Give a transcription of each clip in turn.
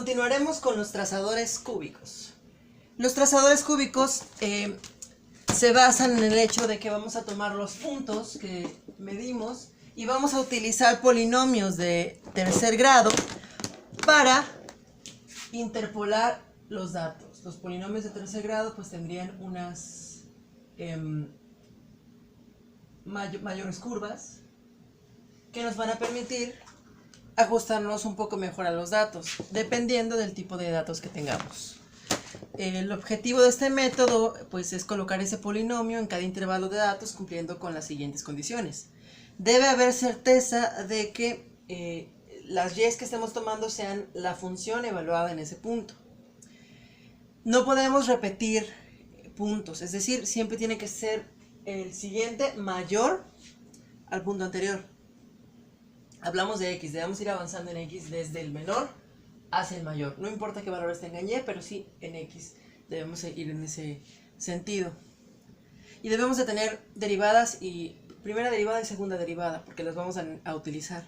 Continuaremos con los trazadores cúbicos. Los trazadores cúbicos se basan en el hecho de que vamos a tomar los puntos que medimos y vamos a utilizar polinomios de tercer grado para interpolar los datos. Los polinomios de tercer grado pues tendrían unas mayores curvas que nos van a permitir ajustarnos un poco mejor a los datos, dependiendo del tipo de datos que tengamos. El objetivo de este método pues es colocar ese polinomio en cada intervalo de datos cumpliendo con las siguientes condiciones. Debe haber certeza de que las y que estemos tomando sean la función evaluada en ese punto. No podemos repetir puntos, es decir, siempre tiene que ser el siguiente mayor al punto anterior. Hablamos de x, debemos ir avanzando en x desde el menor hacia el mayor. No importa qué valores tenga en y, pero sí en x debemos ir en ese sentido. Y debemos de tener derivadas y primera derivada y segunda derivada, porque las vamos a utilizar.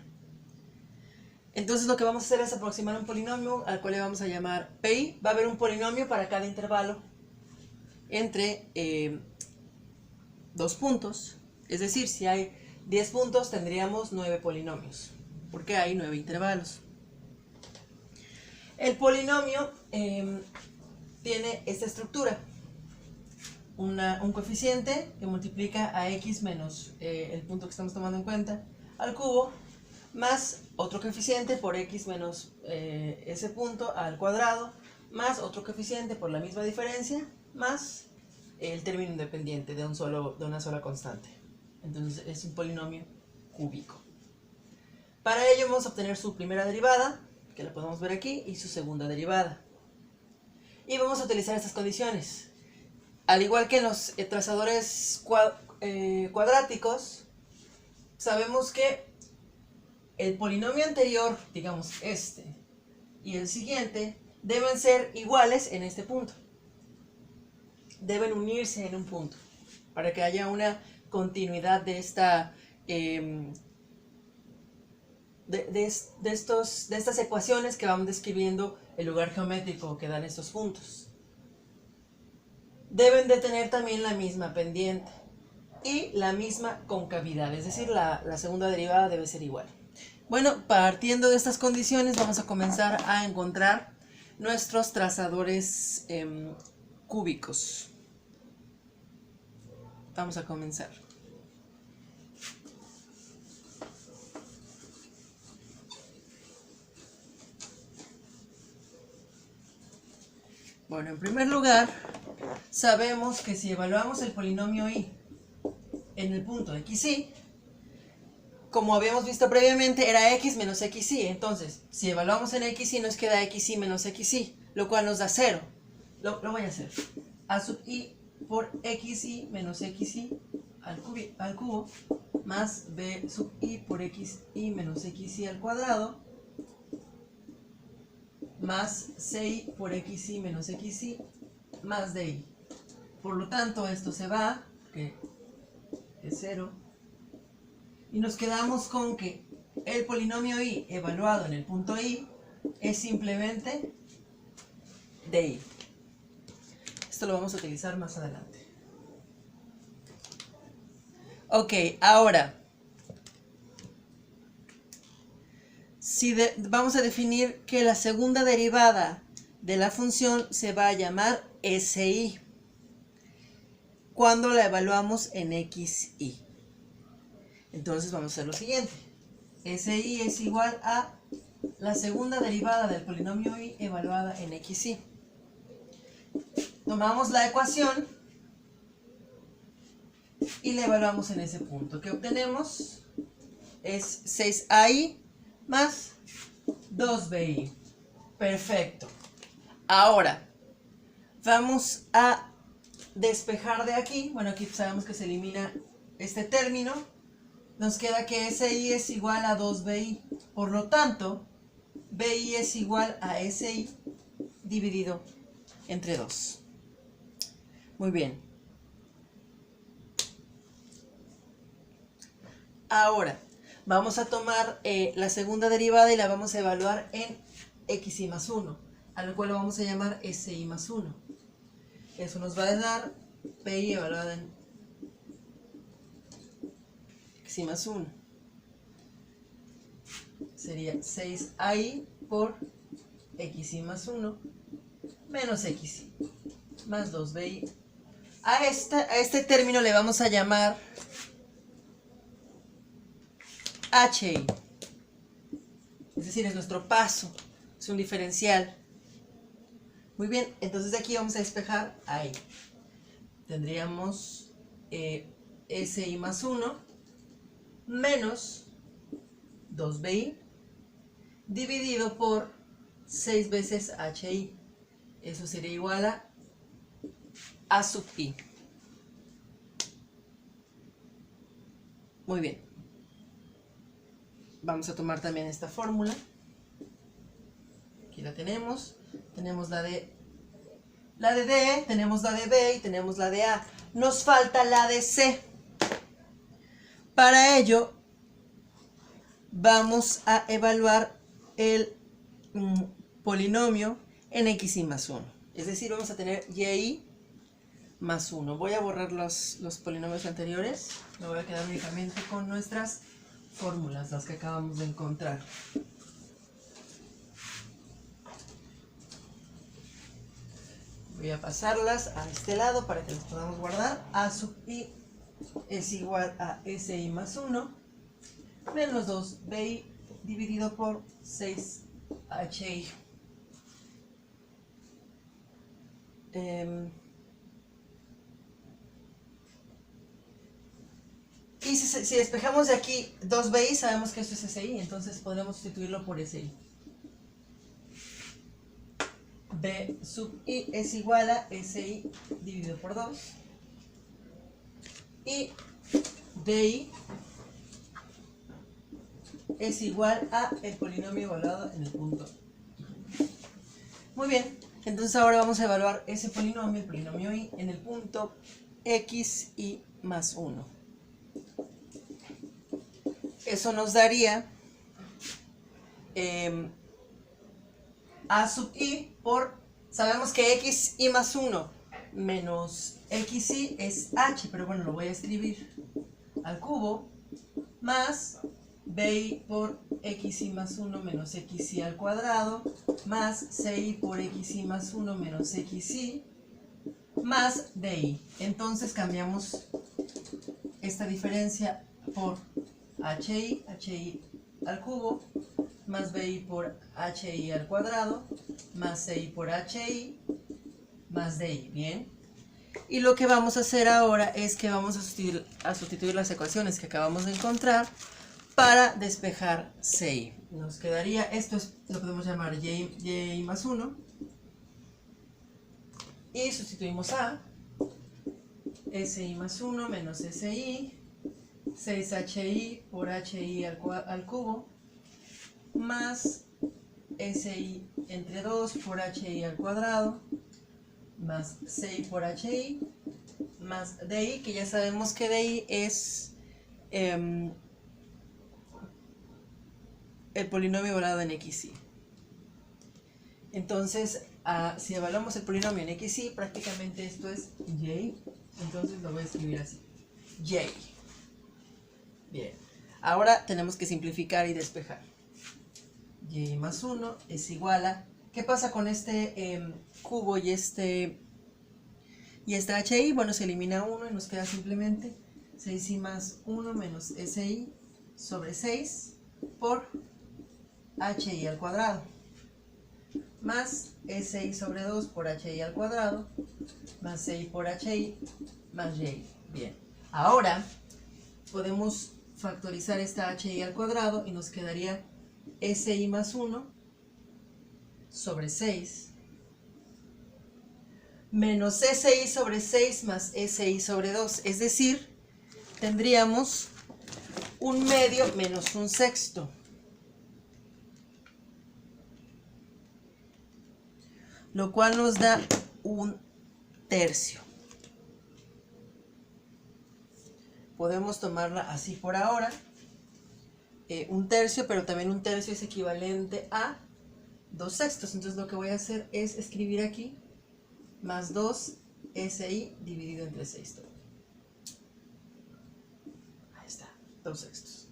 Entonces lo que vamos a hacer es aproximar un polinomio al cual le vamos a llamar PI. Va a haber un polinomio para cada intervalo entre dos puntos. Es decir, si hay 10 puntos tendríamos 9 polinomios, porque hay 9 intervalos. El polinomio tiene esta estructura. Un coeficiente que multiplica a x menos el punto que estamos tomando en cuenta al cubo, más otro coeficiente por x menos ese punto al cuadrado, más otro coeficiente por la misma diferencia, más el término independiente de una sola constante. Entonces es un polinomio cúbico. Para ello vamos a obtener su primera derivada, que la podemos ver aquí, y su segunda derivada. Y vamos a utilizar estas condiciones. Al igual que en los trazadores cuadráticos, sabemos que el polinomio anterior, digamos este, y el siguiente, deben ser iguales en este punto. Deben unirse en un punto, para que haya una continuidad de estas ecuaciones que van describiendo el lugar geométrico que dan estos puntos. Deben de tener también la misma pendiente y la misma concavidad, es decir, la segunda derivada debe ser igual. Bueno, partiendo de estas condiciones vamos a comenzar a encontrar nuestros trazadores cúbicos. Vamos a comenzar. Bueno, en primer lugar, sabemos que si evaluamos el polinomio y en el punto xy, como habíamos visto previamente, era x menos xy. Entonces, si evaluamos en xy, nos queda xy menos xy, lo cual nos da 0. Lo voy a hacer. A sub i por xy menos xy al cubo, más b sub i por xy menos xy al cuadrado, más ci por xy menos xy, más di. Por lo tanto, esto se va, que es 0, y nos quedamos con que el polinomio y evaluado en el punto i es simplemente di. Esto lo vamos a utilizar más adelante. Ok, ahora vamos a definir que la segunda derivada de la función se va a llamar SI cuando la evaluamos en XY. Entonces vamos a hacer lo siguiente. SI es igual a la segunda derivada del polinomio y evaluada en XY. Tomamos la ecuación y la evaluamos en ese punto. ¿Qué obtenemos? Es 6AI más 2BI. Perfecto. Ahora, vamos a despejar de aquí. Bueno, aquí sabemos que se elimina este término. Nos queda que SI es igual a 2BI. Por lo tanto, BI es igual a SI dividido entre 2. Muy bien. Ahora, vamos a tomar la segunda derivada y la vamos a evaluar en xy más 1. a lo cual lo vamos a llamar SI más 1. Eso nos va a dar PI evaluada en XI más 1. Sería 6AI por XI más 1 menos XI más 2BI. A este término le vamos a llamar HI. Es decir, es nuestro paso, es un diferencial. Muy bien, entonces de aquí vamos a despejar ahí. Tendríamos SI más 1 menos 2BI dividido por 6 veces HI. Eso sería igual a sub I. Muy bien. Vamos a tomar también esta fórmula. Aquí la tenemos. Tenemos la de D, tenemos la de B y tenemos la de A. Nos falta la de C. Para ello, vamos a evaluar el polinomio en XI más 1. Es decir, vamos a tener YI más 1. Voy a borrar los polinomios anteriores. Me voy a quedar únicamente con nuestras fórmulas, las que acabamos de encontrar. Voy a pasarlas a este lado para que las podamos guardar. A sub I es igual a SI más 1 menos 2BI dividido por 6HI. Y si despejamos de aquí 2BI, sabemos que esto es SI, entonces podemos sustituirlo por SI. B sub I es igual a SI dividido por 2. Y BI es igual a el polinomio evaluado en el punto I. Muy bien, entonces ahora vamos a evaluar ese polinomio, el polinomio I, en el punto XI más 1. Eso nos daría A sub I por, sabemos que XI más 1 menos XI es H, pero bueno, lo voy a escribir al cubo, más BI por XI más 1 menos XI al cuadrado, más CI por XI más 1 menos XI, más DI. Entonces cambiamos esta diferencia por HI al cubo, más BI por HI al cuadrado, más CI por HI, más DI. Bien. Y lo que vamos a hacer ahora es que vamos a sustituir las ecuaciones que acabamos de encontrar para despejar CI. Nos quedaría, esto lo podemos llamar Y más 1. Y sustituimos a SI más 1 menos SI, 6HI por HI al cubo, más SI entre 2 por HI al cuadrado, más CI por HI, más DI, que ya sabemos que DI es el polinomio evaluado en XI. Entonces, si evaluamos el polinomio en XI, prácticamente esto es Y, entonces lo voy a escribir así, Y. Bien, ahora tenemos que simplificar y despejar. Y más 1 es igual a, ¿qué pasa con este cubo y este HI? Bueno, se elimina 1 y nos queda simplemente 6i más 1 menos SI sobre 6 por HI al cuadrado, más SI sobre 2 por HI al cuadrado, más CI por HI, más Y. Bien, ahora podemos factorizar esta HI al cuadrado y nos quedaría SI más 1 sobre 6 menos SI sobre 6 más SI sobre 2. Es decir, tendríamos un medio menos un sexto. Lo cual nos da un tercio. Podemos tomarla así por ahora. Un tercio, pero también un tercio es equivalente a 2 sextos. Entonces lo que voy a hacer es escribir aquí más 2 SI dividido entre 6. Ahí está, 2 sextos.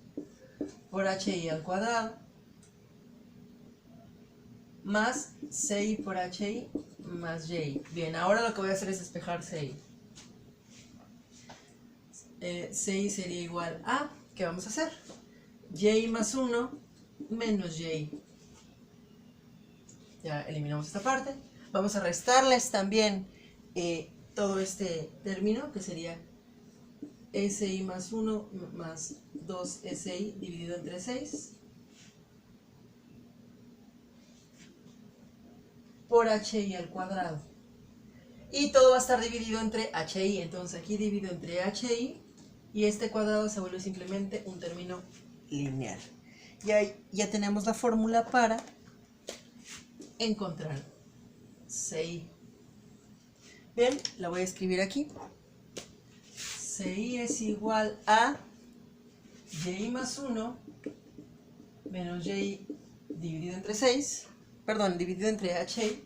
Por HI al cuadrado más CI por HI más YI. Bien, ahora lo que voy a hacer es despejar CI. CI sería igual a, ¿qué vamos a hacer? YI más 1 menos YI. Ya eliminamos esta parte. Vamos a restarles también todo este término, que sería SI más 1 más 2 SI dividido entre 6 por HI al cuadrado. Y todo va a estar dividido entre HI. Entonces aquí divido entre HI y este cuadrado se vuelve simplemente un término lineal. Y ahí ya tenemos la fórmula para encontrar CI. Bien, la voy a escribir aquí. CI es igual a YI más 1 menos YI dividido entre 6, perdón, dividido entre HI,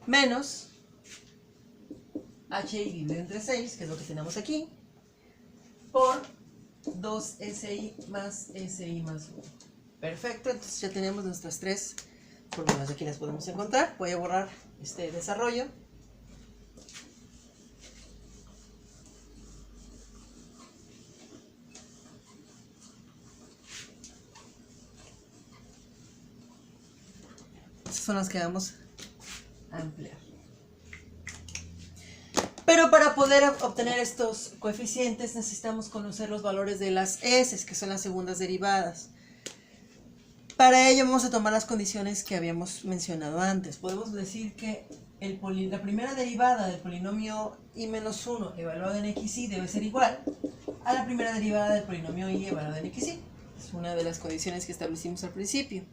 menos HI dividido entre 6, que es lo que tenemos aquí, por 2 SI más 1. Perfecto, entonces ya tenemos nuestras 3 fórmulas. Aquí las podemos encontrar. Voy a borrar este desarrollo. Estas son las que vamos a emplear. Pero para poder obtener estos coeficientes necesitamos conocer los valores de las S, que son las segundas derivadas. Para ello vamos a tomar las condiciones que habíamos mencionado antes. Podemos decir que la primera derivada del polinomio i-1 evaluado en xy debe ser igual a la primera derivada del polinomio y evaluado en xy. Es una de las condiciones que establecimos al principio.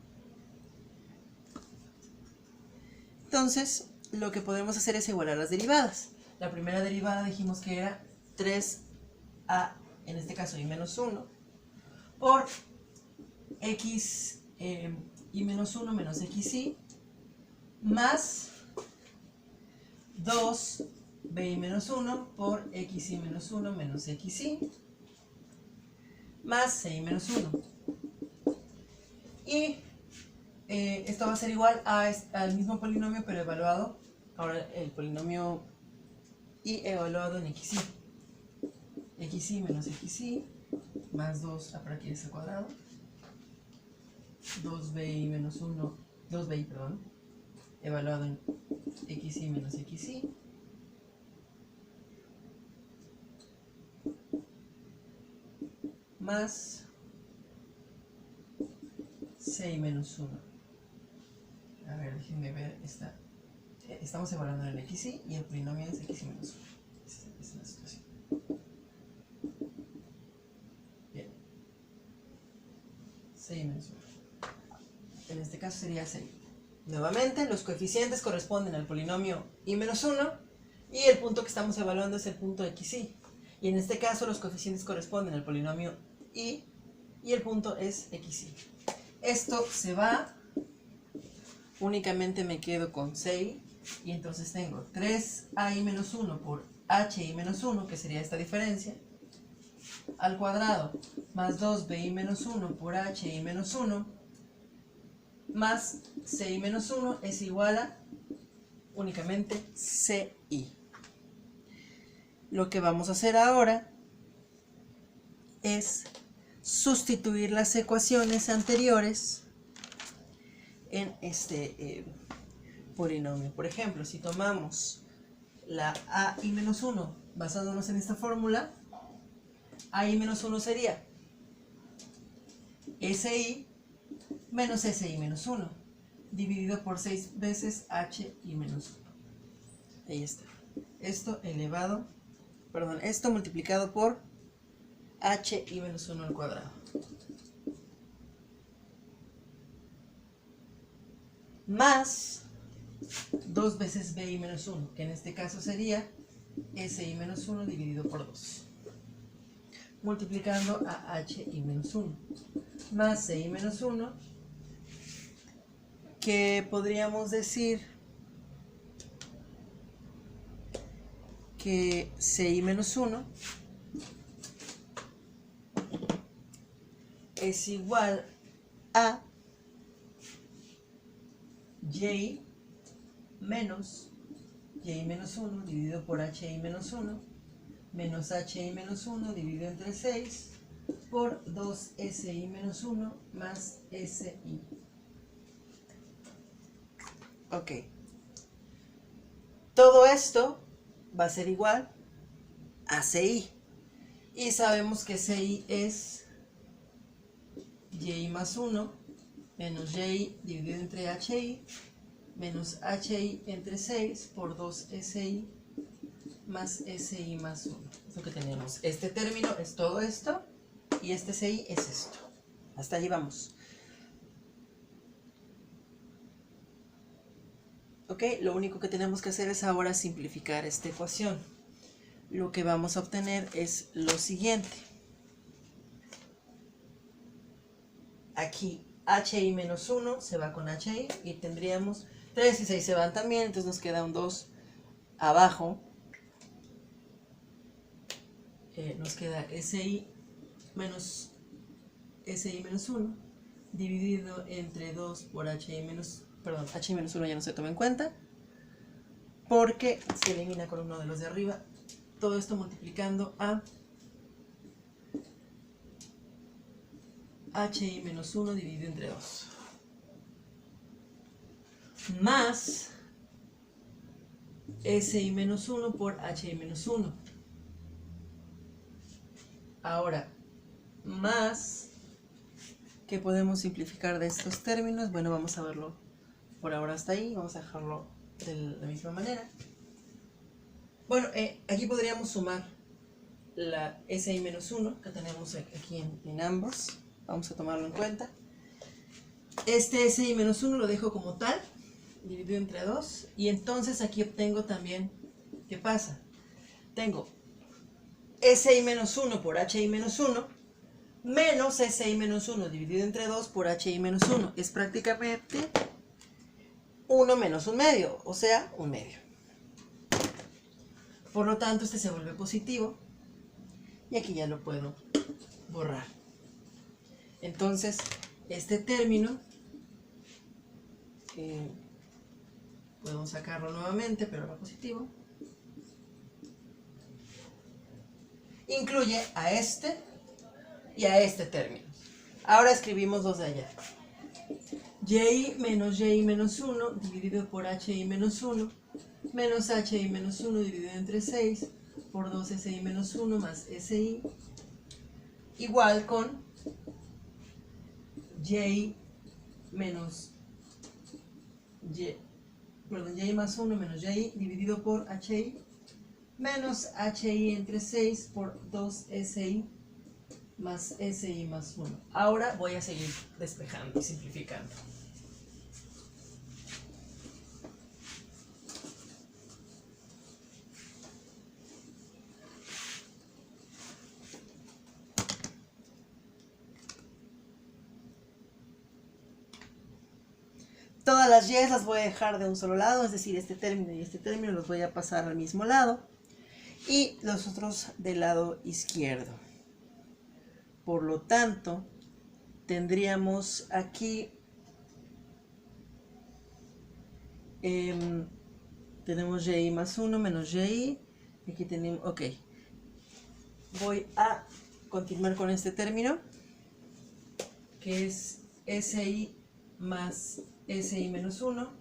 Entonces, lo que podemos hacer es igualar las derivadas. La primera derivada dijimos que era 3a, en este caso i-1, por x i-1 menos xy más 2bi-1 por xi-1 menos xy más ci-1. Y esto va a ser igual al mismo polinomio, pero evaluado, ahora el polinomio y evaluado en xy. Xy menos xy más 2 por aquí es al cuadrado. 2bi menos 1, 2bi, perdón, evaluado en xy menos xy más ci menos 1. A ver, déjenme ver, estamos evaluando en xy y el polinomio es xy menos 1. Esa es la situación. Bien. Ci menos 1. En este caso sería ci. Nuevamente, los coeficientes corresponden al polinomio i-1 y el punto que estamos evaluando es el punto xy. Y en este caso los coeficientes corresponden al polinomio y el punto es xy. Esto se va, únicamente me quedo con ci y entonces tengo 3ai-1 por hi-1, que sería esta diferencia, al cuadrado, más 2bi-1 por hi-1, más ci-1 es igual a únicamente ci. Lo que vamos a hacer ahora es sustituir las ecuaciones anteriores en este polinomio. Por ejemplo, si tomamos la ai-1 basándonos en esta fórmula, ai-1 sería si menos si-1 dividido por 6 veces hi-1. Ahí está. Esto multiplicado por hi-1 al cuadrado. Más 2 veces bi-1, que en este caso sería si-1 dividido por 2. Multiplicando a hi-1. Más ci-1 que podríamos decir que CI menos 1 es igual a Y menos 1 dividido por HI menos 1 menos HI menos 1 dividido entre 6 por 2SI menos 1 más SI. Ok. Todo esto va a ser igual a CI. Y sabemos que CI es Y más 1 menos Y dividido entre HI menos HI entre 6 por 2SI más SI más 1. Es lo que tenemos. Este término es todo esto y este CI es esto. Hasta allí vamos. Ok, lo único que tenemos que hacer es ahora simplificar esta ecuación. Lo que vamos a obtener es lo siguiente. Aquí HI menos 1 se va con HI y tendríamos 3 y 6 se van también, entonces nos queda un 2 abajo. Nos queda SI menos 1 dividido entre 2 por HI menos, perdón, HI menos 1 ya no se toma en cuenta porque se elimina con uno de los de arriba. Todo esto multiplicando a HI menos 1 dividido entre 2 más SI menos 1 por HI menos 1. Ahora, más, ¿qué podemos simplificar de estos términos? Bueno, vamos a verlo por ahora hasta ahí, vamos a dejarlo de la misma manera. Bueno, aquí podríamos sumar la SI menos 1 que tenemos aquí en ambos, vamos a tomarlo en cuenta. Este SI menos 1 lo dejo como tal, dividido entre 2, y entonces aquí obtengo también, ¿qué pasa? Tengo SI menos 1 por HI menos 1 menos SI menos 1 dividido entre 2 por HI menos 1. Es prácticamente 1 menos un medio, o sea, un medio. Por lo tanto, este se vuelve positivo y aquí ya lo puedo borrar. Entonces, este término podemos sacarlo nuevamente, pero ahora positivo. Incluye a este y a este término. Ahora escribimos los de allá. Y menos 1 dividido por HI menos 1 menos HI menos 1 dividido entre 6 por 2SI menos 1 más SI igual con Y menos Y más 1 menos Y dividido por HI menos HI entre 6 por 2SI más SI más 1. Ahora voy a seguir despejando y simplificando. Todas las y las voy a dejar de un solo lado, es decir, este término y este término los voy a pasar al mismo lado y los otros del lado izquierdo. Por lo tanto, tendríamos aquí, tenemos Y más 1 menos Y, aquí tenemos, ok. Voy a continuar con este término, que es SI más SI menos 1,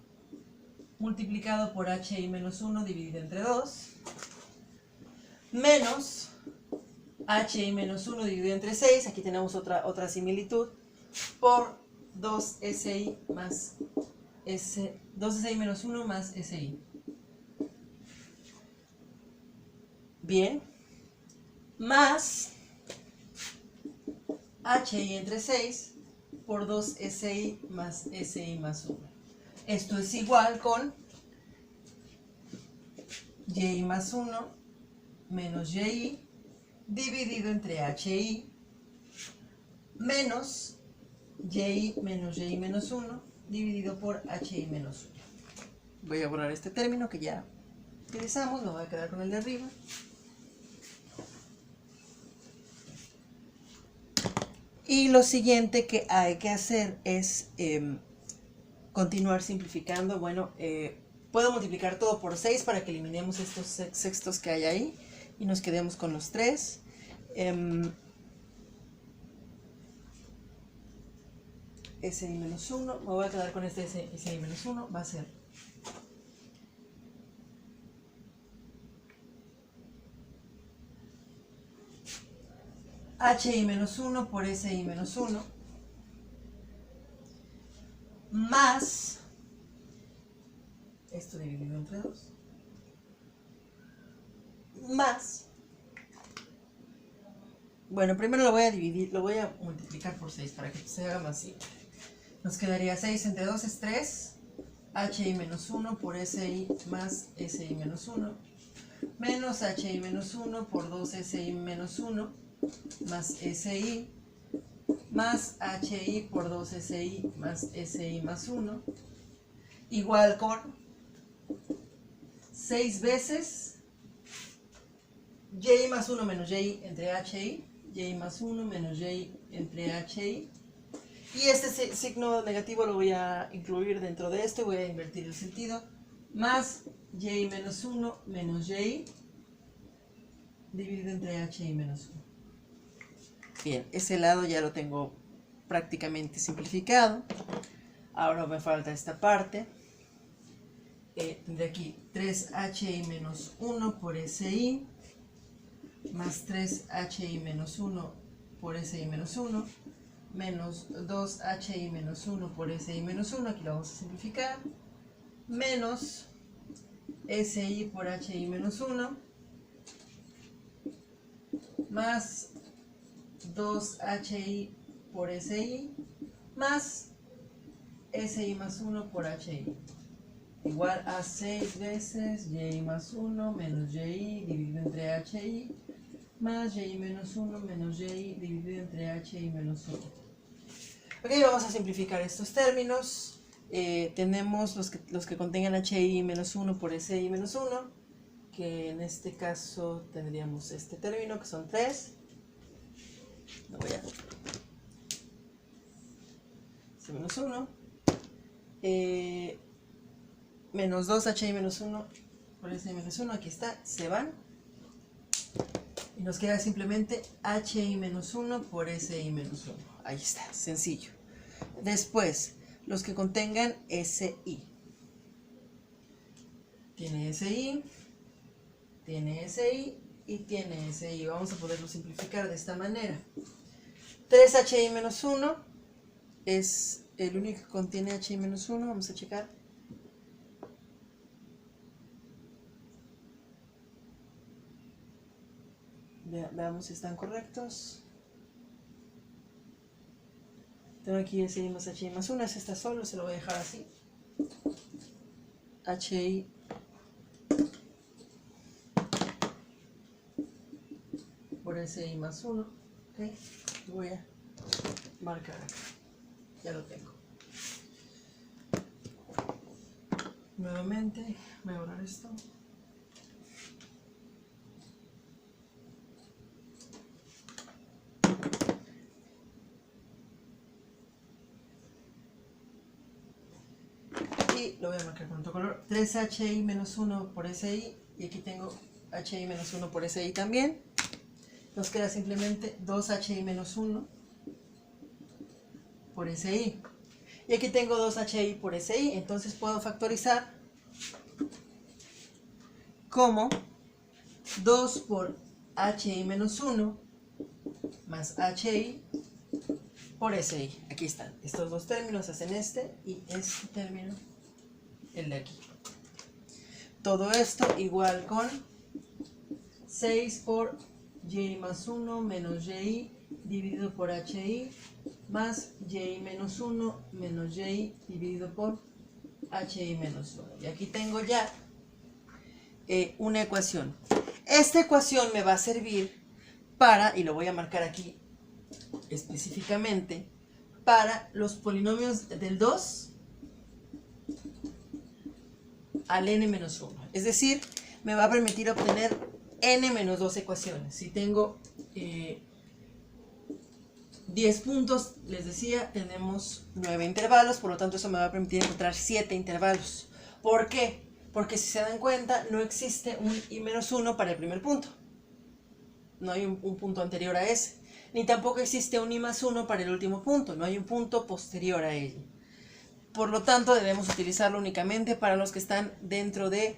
multiplicado por HI menos 1 dividido entre 2, menos HI menos 1 dividido entre 6, aquí tenemos otra similitud, por 2SI más 2SI menos 1 más SI. Bien, más HI entre 6 por 2SI más SI más 1. Esto es igual con Y más 1 menos Y dividido entre HI menos Y menos Y menos 1 dividido por HI menos 1. Voy a borrar este término que ya utilizamos, me voy a quedar con el de arriba. Y lo siguiente que hay que hacer es continuar simplificando. Bueno, puedo multiplicar todo por 6 para que eliminemos estos sextos que hay ahí y nos quedemos con los 3. SI menos 1, me voy a quedar con este SI menos 1, va a ser HI menos 1 por SI menos 1 más esto dividido entre 2 más, bueno, primero lo voy a dividir, lo voy a multiplicar por 6 para que se haga más simple. Nos quedaría 6 entre 2 es 3, HI menos 1 por SI más SI menos 1, menos HI menos 1 por 2 SI menos 1, más SI, más HI por 2 SI más SI más 1, igual con 6 veces Y más 1 menos Y entre HI, Y más 1 menos Y entre HI. Y este signo negativo lo voy a incluir dentro de esto y voy a invertir el sentido. Más Y menos 1 menos Y dividido entre HI menos 1. Bien, ese lado ya lo tengo prácticamente simplificado. Ahora me falta esta parte. Tendré aquí 3HI menos 1 por SI más 3HI menos 1 por SI menos 1 menos 2HI menos 1 por SI menos 1, aquí lo vamos a simplificar, menos SI por HI menos 1 más 2HI por SI más SI más 1 por HI igual a 6 veces Y más 1 menos Y dividido entre HI más Y menos 1 menos Y dividido entre HI menos 1. Ok, vamos a simplificar estos términos. Tenemos los que contengan HI menos 1 por SI menos 1, que en este caso tendríamos este término que son 3. Lo voy a... SI menos 1. Menos 2 HI menos 1 por SI menos 1, aquí está, se van. Y nos queda simplemente HI menos 1 por SI menos 1. Ahí está, sencillo. Después, los que contengan SI. Tiene SI, tiene SI y tiene SI. Vamos a poderlo simplificar de esta manera. 3HI menos 1 es el único que contiene HI menos 1. Vamos a checar. Veamos si están correctos. Tengo aquí SI más HI más 1. Ese está solo, se lo voy a dejar así. HI por SI más 1. Okay. Voy a marcar acá. Ya lo tengo. Nuevamente, voy a borrar esto. Y lo voy a marcar con otro color. 3HI menos 1 por SI. Y aquí tengo HI menos 1 por SI también. Nos queda simplemente 2HI menos 1 por SI. Y aquí tengo 2HI por SI. Entonces puedo factorizar como 2 por HI menos 1 más HI por SI. Aquí están. Estos dos términos hacen este y este término, el de aquí. Todo esto igual con 6 por Y más 1 menos Y dividido por HI más Y menos 1 menos Y dividido por HI menos 1. Y aquí tengo ya una ecuación. Esta ecuación me va a servir para, y lo voy a marcar aquí específicamente, para los polinomios del 2 al n-1. Es decir, me va a permitir obtener n-2 ecuaciones. Si tengo 10 puntos, les decía, tenemos 9 intervalos, por lo tanto eso me va a permitir encontrar 7 intervalos. ¿Por qué? Porque si se dan cuenta, no existe un i-1 para el primer punto. No hay un punto anterior a ese. Ni tampoco existe un i+1 para el último punto. No hay un punto posterior a ello. Por lo tanto, debemos utilizarlo únicamente para los que están dentro del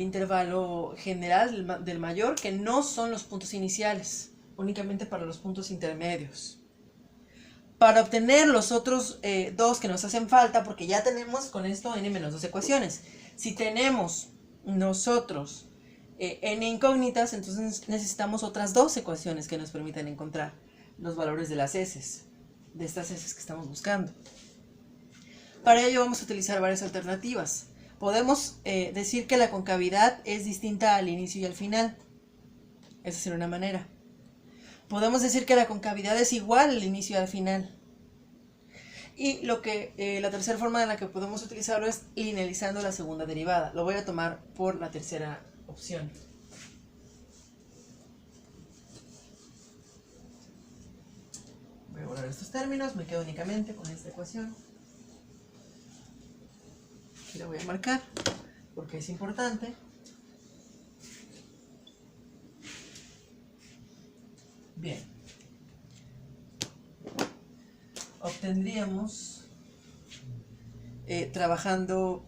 intervalo general, del mayor, que no son los puntos iniciales, únicamente para los puntos intermedios. Para obtener los otros dos que nos hacen falta, porque ya tenemos con esto n-2 ecuaciones. Si tenemos nosotros n incógnitas, entonces necesitamos otras 2 ecuaciones que nos permitan encontrar los valores de las s, de estas s que estamos buscando. Para ello vamos a utilizar varias alternativas. Podemos decir que la concavidad es distinta al inicio y al final. Esa sería una manera. Podemos decir que la concavidad es igual al inicio y al final. Y la tercera forma en la que podemos utilizarlo es linealizando la segunda derivada. Lo voy a tomar por la tercera opción. Voy a borrar estos términos, me quedo únicamente con esta ecuación. Aquí la voy a marcar porque es importante. Bien. Obtendríamos, trabajando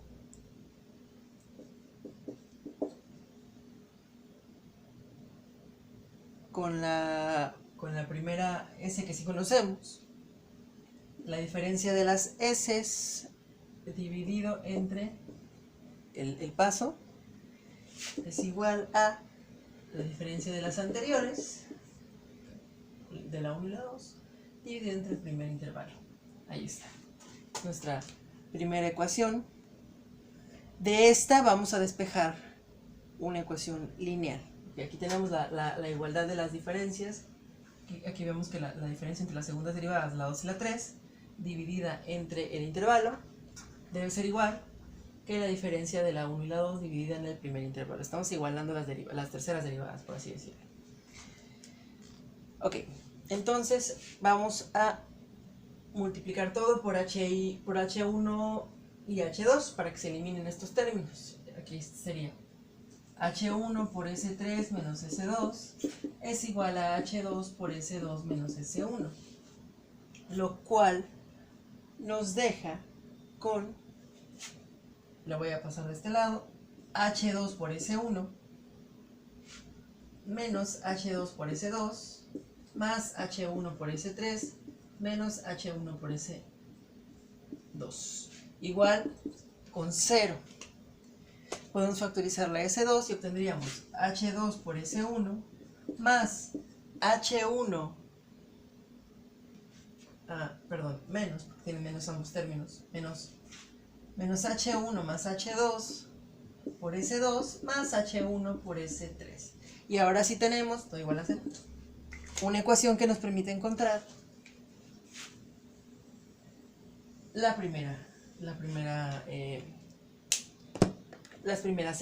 con la primera S que sí conocemos, la diferencia de las S dividido entre el paso es igual a la diferencia de las anteriores, de la 1 y la 2, dividido entre el primer intervalo. Ahí está nuestra primera ecuación. De esta vamos a despejar una ecuación lineal. Y aquí tenemos la igualdad de las diferencias. Aquí vemos que la diferencia entre las segundas derivadas, la 2 y la 3, dividida entre el intervalo, debe ser igual que la diferencia de la 1 y la 2 dividida en el primer intervalo. Estamos igualando las terceras derivadas, por así decirlo. Ok, entonces vamos a multiplicar todo por H1 y H2 para que se eliminen estos términos. Aquí sería H1 por S3 menos S2 es igual a H2 por S2 menos S1, lo cual nos deja con, lo voy a pasar de este lado, H2 por S1 menos H2 por S2 más H1 por S3 menos H1 por S2 igual con 0. Podemos factorizar la S2 y obtendríamos H2 por S1 más H1, menos, porque tiene menos ambos términos, menos H1 más H2 por S2 más H1 por S3. Y ahora sí tenemos, todo igual a 0, una ecuación que nos permite encontrar las primeras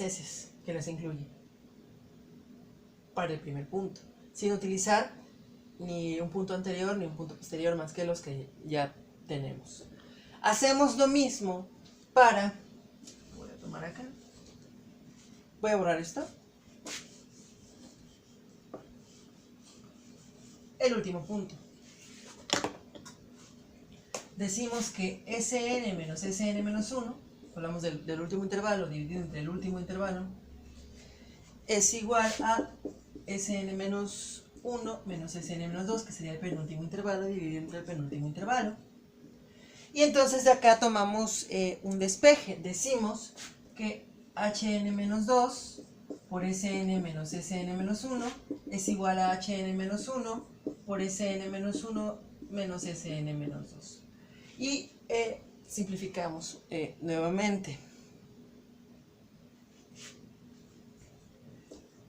S que las incluye para el primer punto, sin utilizar ni un punto anterior ni un punto posterior más que los que ya tenemos. Hacemos lo mismo para, voy a tomar acá, voy a borrar esto, el último punto. Decimos que Sn menos Sn menos 1, hablamos del último intervalo dividido entre el último intervalo, es igual a Sn menos 1 menos Sn menos 2, que sería el penúltimo intervalo dividido entre el penúltimo intervalo. Y entonces de acá tomamos un despeje. Decimos que Hn menos 2 por Sn menos Sn menos 1 es igual a Hn menos 1 por Sn menos 1 menos Sn menos 2. Y simplificamos nuevamente.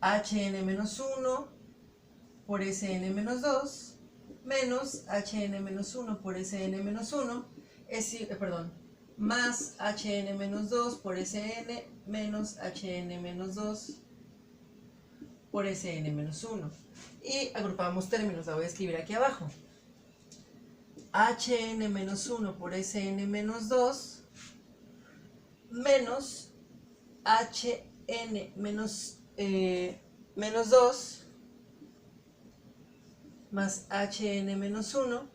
Hn menos 1 por Sn menos 2 menos Hn menos 1 por Sn menos 1 es, más hn menos 2 por sn menos hn menos 2 por sn menos 1. Y agrupamos términos, la voy a escribir aquí abajo. hn menos 1 por sn menos 2 menos hn menos 2 más hn menos 1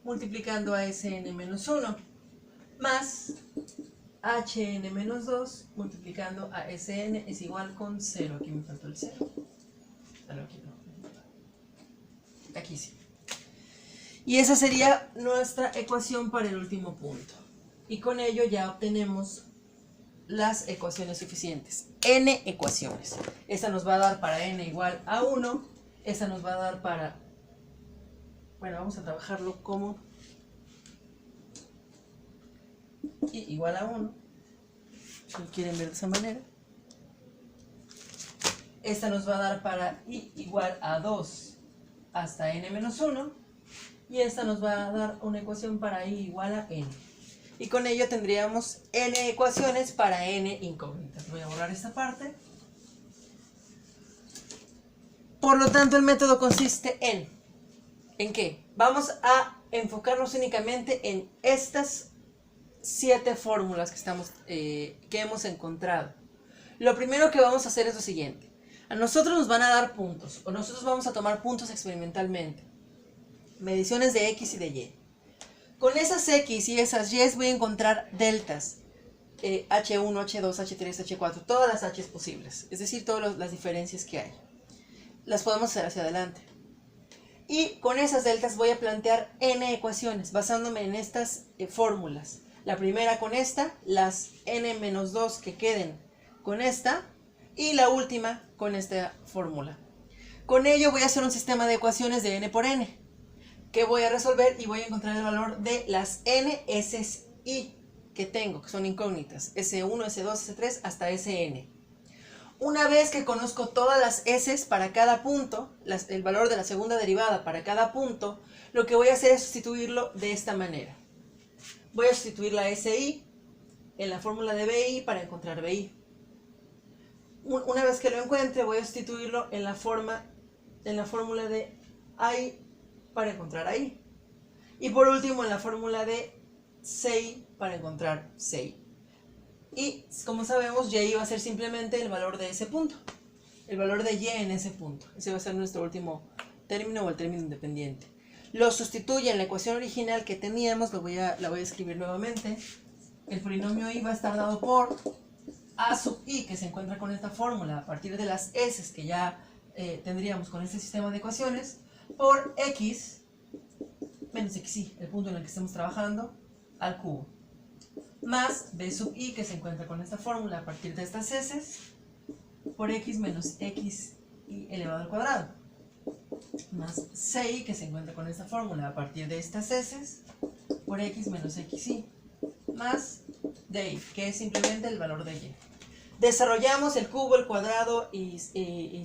multiplicando a sn menos 1 más hn menos 2 multiplicando a sn es igual con 0. Aquí me faltó el 0. Aquí no. Aquí sí. Y esa sería nuestra ecuación para el último punto. Y con ello ya obtenemos las ecuaciones suficientes. N ecuaciones. Esta nos va a dar para n igual a 1. Esta nos va a dar para... Bueno, vamos a trabajarlo como i igual a 1. Si lo quieren ver de esa manera. Esta nos va a dar para i igual a 2 hasta n menos 1. Y esta nos va a dar una ecuación para i igual a n. Y con ello tendríamos n ecuaciones para n incógnitas. Voy a borrar esta parte. Por lo tanto, el método consiste ¿en qué? Vamos a enfocarnos únicamente en estas 7 fórmulas que hemos encontrado. Lo primero que vamos a hacer es lo siguiente. A nosotros nos van a dar puntos, o nosotros vamos a tomar puntos experimentalmente. Mediciones de X y de Y. Con esas X y esas Y voy a encontrar deltas. H1, H2, H3, H4, todas las H's posibles. Es decir, todas las diferencias que hay. Las podemos hacer hacia adelante. Y con esas deltas voy a plantear n ecuaciones basándome en estas fórmulas. La primera con esta, las n-2 que queden con esta y la última con esta fórmula. Con ello voy a hacer un sistema de ecuaciones de n por n que voy a resolver y voy a encontrar el valor de las n, s y que tengo, que son incógnitas, S1, S2, S3 hasta Sn. Una vez que conozco todas las s para cada punto, el valor de la segunda derivada para cada punto, lo que voy a hacer es sustituirlo de esta manera. Voy a sustituir la si en la fórmula de bi para encontrar bi. Una vez que lo encuentre, voy a sustituirlo en la fórmula de ai para encontrar ai. Y por último, en la fórmula de ci para encontrar ci. Y como sabemos, y va a ser simplemente el valor de ese punto. El valor de y en ese punto. Ese va a ser nuestro último término o el término independiente. Lo sustituye en la ecuación original que teníamos, la voy a escribir nuevamente. El polinomio i va a estar dado por a sub i, que se encuentra con esta fórmula a partir de las s que ya tendríamos con este sistema de ecuaciones, por x menos xi, el punto en el que estamos trabajando, al cubo. Más b sub i, que se encuentra con esta fórmula a partir de estas s, por x menos xi elevado al cuadrado. Más ci, que se encuentra con esta fórmula a partir de estas s, por x menos xi. Más di, que es simplemente el valor de y. Desarrollamos el cubo, el cuadrado y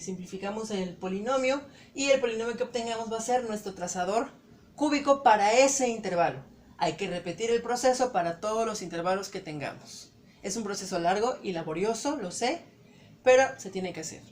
simplificamos el polinomio. Y el polinomio que obtengamos va a ser nuestro trazador cúbico para ese intervalo. Hay que repetir el proceso para todos los intervalos que tengamos. Es un proceso largo y laborioso, lo sé, pero se tiene que hacer.